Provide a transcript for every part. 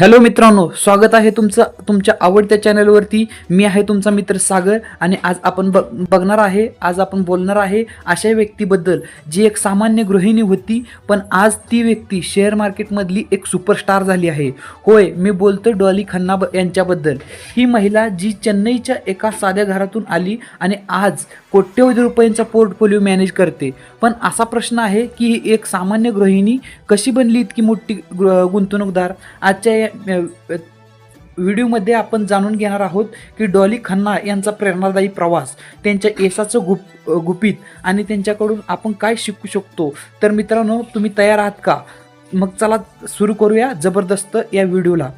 Hello मित्रांनो, स्वागत आहे तुमचं तुमच्या आवडत्या चॅनलवरती. मी आहे तुमचा मित्र सागर आणि आज आपण बोलणार आहे अशा व्यक्तीबद्दल जी एक सामान्य गृहिणी होती, पण आज ती व्यक्ती शेअर मार्केटमधली एक सुपरस्टार झाली आहे. होय, मी बोलतो डॉली खन्ना यांच्याबद्दल. ही महिला जी चेन्नईच्या एका साध्या घरातून आली आणि आज कोट्यवधी रुपयांचा पोर्टफोलिओ मॅनेज करते. पण असा प्रश्न आहे की एक सामान्य गृहिणी कशी बनली इतकी मोठी गुंतवणूकदार? आजच्या व्हिडिओमध्ये आपण जाणून घेणार आहोत की डॉली खन्ना यांचा प्रेरणादायी प्रवास, त्यांच्या यशाचं गुपित आणि त्यांच्याकडून आपण काय शिकू शकतो. तर मित्रांनो, तुम्ही तयार आहात का? मग चला सुरू करूया जबरदस्त या व्हिडिओला.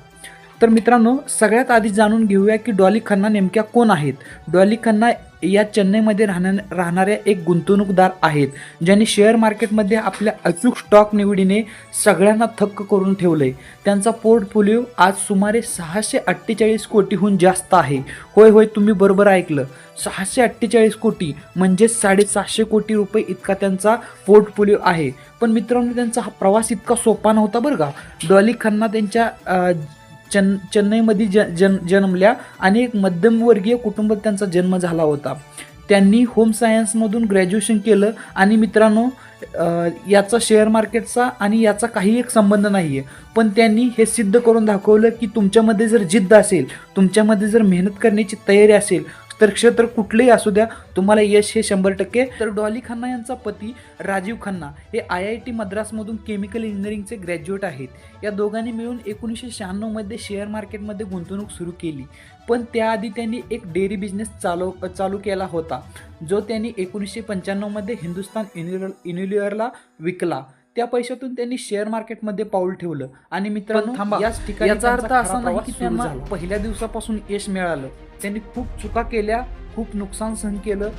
तर मित्रांनो, सगळ्यात आधी जाणून घेऊया की डॉली खन्ना नेमक्या कोण आहेत. डॉली खन्ना या चेन्नईमध्ये राहणाऱ्या एक गुंतवणूकदार आहेत, ज्यांनी शेअर मार्केटमध्ये आपल्या अचूक स्टॉक निवडीने सगळ्यांना थक्क करून ठेवले. त्यांचा पोर्टफोलिओ आज सुमारे 648 कोटीहून जास्त आहे. होय होय, तुम्ही बरोबर ऐकलं, 648 कोटी म्हणजे 750 कोटी रुपये इतका त्यांचा पोर्टफोलिओ आहे. पण मित्रांनो, त्यांचा हा प्रवास इतका सोपा नव्हता बरं का. डॉली खन्ना त्यांच्या चेन्नईमध्ये जन्मल्या आणि एक मध्यमवर्गीय कुटुंबात त्यांचा जन्म झाला होता. त्यांनी होम सायन्समधून ग्रॅज्युएशन केलं आणि मित्रांनो, याचा शेअर मार्केटचा आणि याचा काही एक संबंध नाही आहे. पण त्यांनी हे सिद्ध करून दाखवलं की तुमच्यामध्ये जर जिद्द असेल, तुमच्यामध्ये जर मेहनत करण्याची तयारी असेल, तर क्षेत्र कुठलेही असू द्या, तुम्हाला यश हे 100%. तर डॉली खन्ना यांचा पती राजीव खन्ना हे IIT मद्रासमधून केमिकल इंजिनिअरिंगचे ग्रॅज्युएट आहेत. या दोघांनी मिळून 1996मध्ये शेअर मार्केटमध्ये गुंतवणूक सुरू केली. पण त्याआधी त्यांनी एक डेअरी बिझनेस चालू केला होता, जो त्यांनी 1995मध्ये हिंदुस्तान युनिलिव्हरला विकला. त्या पैशातून त्यांनी शेअर मार्केटमध्ये पाऊल ठेवलं. आणि मित्रांनो, याच ठिकाणी याचा अर्थ असा नाही की त्यांना पहिल्या दिवसापासून यश मिळालं. त्यांनी खूप चुका केल्या, खूप नुकसान सहन केलं,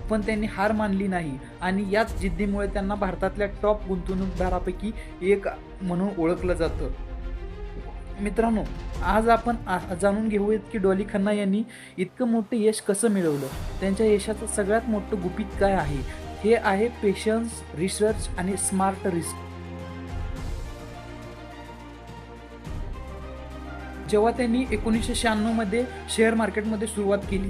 पण त्यांनी हार मानली नाही. आणि याच जिद्दीमुळे त्यांना भारतातल्या टॉप गुंतवणूकदारापैकी एक म्हणून ओळखलं जातं. मित्रांनो, आज आपण जाणून घेऊयात की डॉली खन्ना यांनी इतकं मोठं यश कसं मिळवलं. त्यांच्या यशाचं सगळ्यात मोठं गुपित काय आहे? हे आहे पेशन्स, रिसर्च आणि स्मार्ट रिस्क. जेव्हा त्यांनी 1996मध्ये शेअर मार्केटमध्ये सुरुवात केली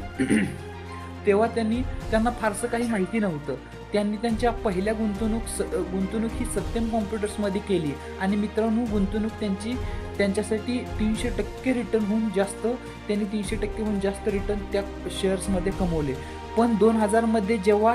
तेव्हा त्यांना फारसं काही माहिती नव्हतं. त्यांनी त्यांच्या पहिल्या गुंतवणूक ही सत्यम कॉम्प्युटर्समध्ये केली. आणि मित्रांनो, गुंतवणूक त्यांच्यासाठी 300% रिटर्न होऊन जास्त रिटर्न त्या शेअर्समध्ये कमवले. पण 2000मध्ये जेव्हा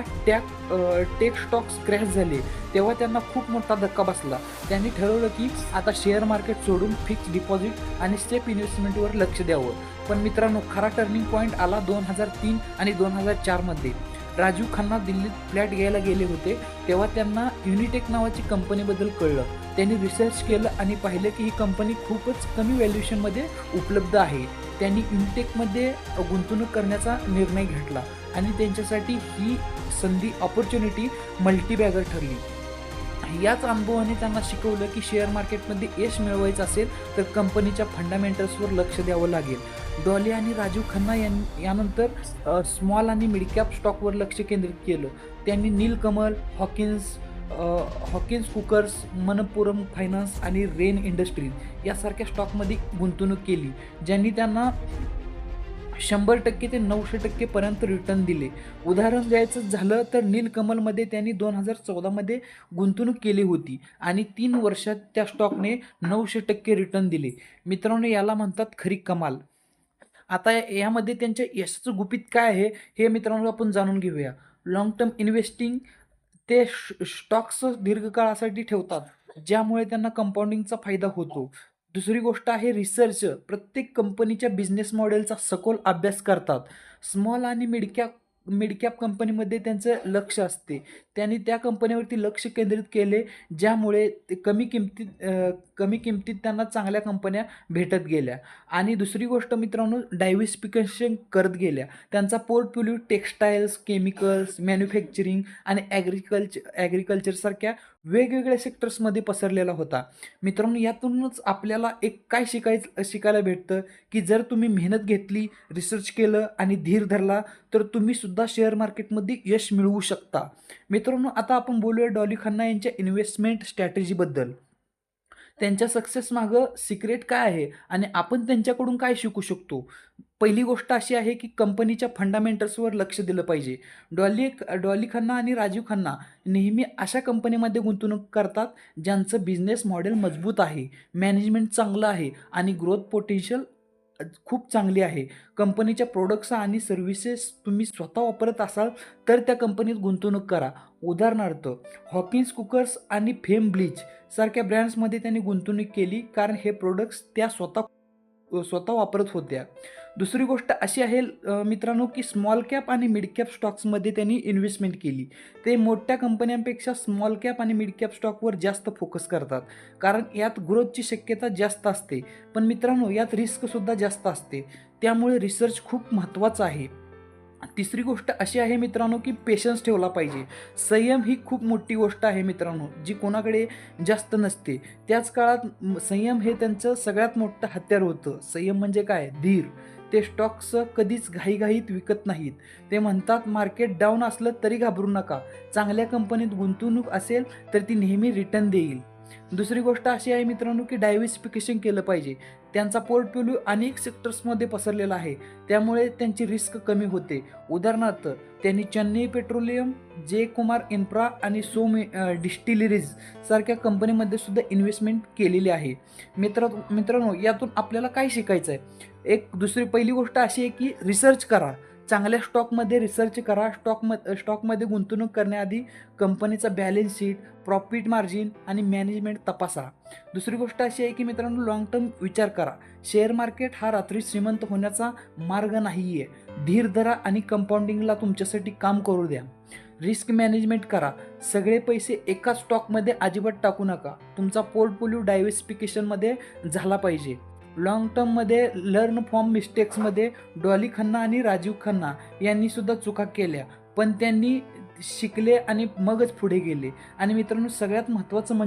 टेक स्टॉक्स क्रॅश झाले, तेव्हा त्यांना खूप मोठा धक्का बसला. त्यांनी ठरवलं की आता शेअर मार्केट सोडून फिक्स्ड डिपॉझिट आणि सेफ इन्व्हेस्टमेंटवर लक्ष द्यावं. पण मित्रांनो, खरा टर्निंग पॉईंट आला 2003 आणि 2004मध्ये. राजीव खन्ना दिल्लीत फ्लॅट घ्यायला गेले होते, तेव्हा त्यांना युनिटेक नावाची कंपनीबद्दल कळलं. त्यांनी रिसर्च केलं आणि पाहिलं की ही कंपनी खूपच कमी व्हॅल्युएशनमध्ये उपलब्ध आहे. त्यांनी युनिटेकमध्ये गुंतवणूक करण्याचा निर्णय घेतला आणि त्यांच्यासाठी ही संधी, ऑपॉर्च्युनिटी मल्टीबॅगर ठरली. याच अनुभवाने त्यांना शिकवलं की शेअर मार्केटमध्ये यश मिळवायचं असेल तर कंपनीच्या फंडामेंटल्सवर लक्ष द्यावं लागेल. डॉली आणि राजीव खन्ना यानंतर स्मॉल आणि मिड कॅप स्टॉकवर लक्ष केंद्रित केलं. त्यांनी नीलकमल, हॉकिन्स कुकर्स, मनप्पुरम फायनान्स आणि रेन इंडस्ट्रीज यासारख्या स्टॉकमध्ये गुंतवणूक केली, ज्यांनी त्यांना 100% ते 900% पर्यंत रिटर्न दिले. उदाहरण द्यायचं झालं तर नीलकमलमध्ये त्यांनी 2014मध्ये गुंतवणूक केली होती आणि 3 वर्षात त्या स्टॉकने 900% रिटर्न दिले. मित्रांनो, याला म्हणतात खरी कमाल. आता यामध्ये त्यांच्या यशाचं गुपित काय आहे हे मित्रांनो आपण जाणून घेऊया. लॉंग टर्म इन्व्हेस्टिंग, ते स्टॉक्स दीर्घकाळासाठी ठेवतात, ज्यामुळे त्यांना कंपाऊंडिंगचा फायदा होतो. दुसरी गोष्ट आहे रिसर्च. प्रत्येक कंपनीच्या बिझनेस मॉडेलचा सखोल अभ्यास करतात. स्मॉल आणि मिडकॅप कंपनीमध्ये त्यांचं लक्ष असते. त्यांनी त्या कंपनीवरती लक्ष केंद्रित केले, ज्यामुळे ते कमी किमतीत त्यांना चांगल्या कंपन्या भेटत गेल्या. आणि दुसरी गोष्ट मित्रांनो, डायव्हर्सिफिकेशन करत गेल्या. त्यांचा पोर्टफोलिओ टेक्स्टाईल्स, केमिकल्स, मॅन्युफॅक्चरिंग आणि ॲग्रिकल्चरसारख्या वेगवेगळ्या सेक्टर्समध्ये पसरलेला होता. मित्रांनो, यातूनच आपल्याला एक काय शिकायला भेटतं की जर तुम्ही मेहनत घेतली, रिसर्च केलं आणि धीर धरला, तर तुम्ही सुद्धा शेअर मार्केटमध्ये यश मिळवू शकता. मित्रांनो, आता आपण बोलूया डॉली खन्ना यांच्या इन्व्हेस्टमेंट स्ट्रॅटेजीबद्दल. त्यांच्या सक्सेस मागं सिक्रेट काय आहे आणि आपण त्यांच्याकडून काय शिकू शकतो? पहिली गोष्ट अशी आहे की कंपनीच्या फंडामेंटल्सवर लक्ष दिलं पाहिजे. डॉली खन्ना आणि राजीव खन्ना नेहमी अशा कंपनीमध्ये गुंतवणूक करतात, ज्यांचं बिझनेस मॉडेल मजबूत आहे, मॅनेजमेंट चांगलं आहे आणि ग्रोथ पोटेन्शियल खूप चांगली आहे. कंपनीच्या प्रोडक्ट्स आणि सर्व्हिसेस तुम्ही स्वतः वापरत असाल, तर त्या कंपनीत गुंतवणूक करा. उदाहरणार्थ हॉकिन्स कुकर्स आणि फेम ब्लीच सारख्या ब्रँड्समध्ये त्यांनी गुंतवणूक केली, कारण हे प्रोडक्ट्स त्या स्वतः वापरत होत्या. दुसरी गोष्ट अशी आहे मित्रांनो, की स्मॉल कॅप आणि मिड कॅप स्टॉक्समध्ये त्यांनी इन्व्हेस्टमेंट केली. ते मोठ्या कंपन्यांपेक्षा स्मॉल कॅप आणि मिड कॅप स्टॉकवर जास्त फोकस करतात, कारण यात ग्रोथची शक्यता जास्त असते. पण मित्रांनो, यात रिस्कसुद्धा जास्त असते. त्यामुळे रिसर्च खूप महत्त्वाचा आहे. तिसरी गोष्ट अशी आहे मित्रांनो, की पेशन्स ठेवला पाहिजे. संयम ही खूप मोठी गोष्ट आहे मित्रांनो, जी कोणाकडे जास्त नसते. त्याच काळात संयम हे त्यांचं सगळ्यात मोठं हत्यार होतं. संयम म्हणजे काय? धीर. ते स्टॉक्स कधीच घाईघाईत विकत नाहीत. ते म्हणतात, मार्केट डाऊन असलं तरी घाबरू नका. चांगल्या कंपनीत गुंतवणूक असेल तर ती नेहमी रिटर्न देईल. दुसरी गोष्ट अशी आहे मित्रांनो, की डायव्हर्सिफिकेशन केलं पाहिजे. त्यांचा पोर्टफोलिओ अनेक सेक्टर्समध्ये पसरलेला आहे, त्यामुळे त्यांची रिस्क कमी होते. उदाहरणार्थ त्यांनी चेन्नई पेट्रोलियम, जे कुमार इन्फ्रा आणि डिस्टिलरीज सारख्या कंपनीमध्ये सुद्धा इन्व्हेस्टमेंट केलेली आहे. मित्रांनो, यातून आपल्याला काय शिकायचं आहे? पहिली गोष्ट अशी आहे, की रिसर्च करा. चांगल्या स्टॉकमध्ये रिसर्च करा. स्टॉकमध्ये गुंतवणूक करण्याआधी कंपनीचा बॅलन्स शीट, प्रॉफिट मार्जिन आणि मॅनेजमेंट तपासा. दुसरी गोष्ट अशी आहे, की मित्रांनो, लाँग टर्म विचार करा. शेअर मार्केट हा रात्री श्रीमंत होण्याचा मार्ग नाही आहे. धीर धरा आणि कंपाऊंडिंगला तुमच्यासाठी काम करू द्या. रिस्क मॅनेजमेंट करा. सगळे पैसे एका स्टॉकमध्ये अजिबात टाकू नका. तुमचा पोर्टफोलिओ डायव्हर्सिफिकेशनमध्ये झाला पाहिजे. लाँग टर्ममध्ये लर्न फ्रॉम मिस्टेक्समध्ये डॉली खन्ना आणि राजीव खन्ना यांनी सुद्धा चुका केल्या, पण त्यांनी शिकले आणि मगच पुढे गेले. आणि मित्रांनो, सगळ्यात महत्त्वाचं म्हणजे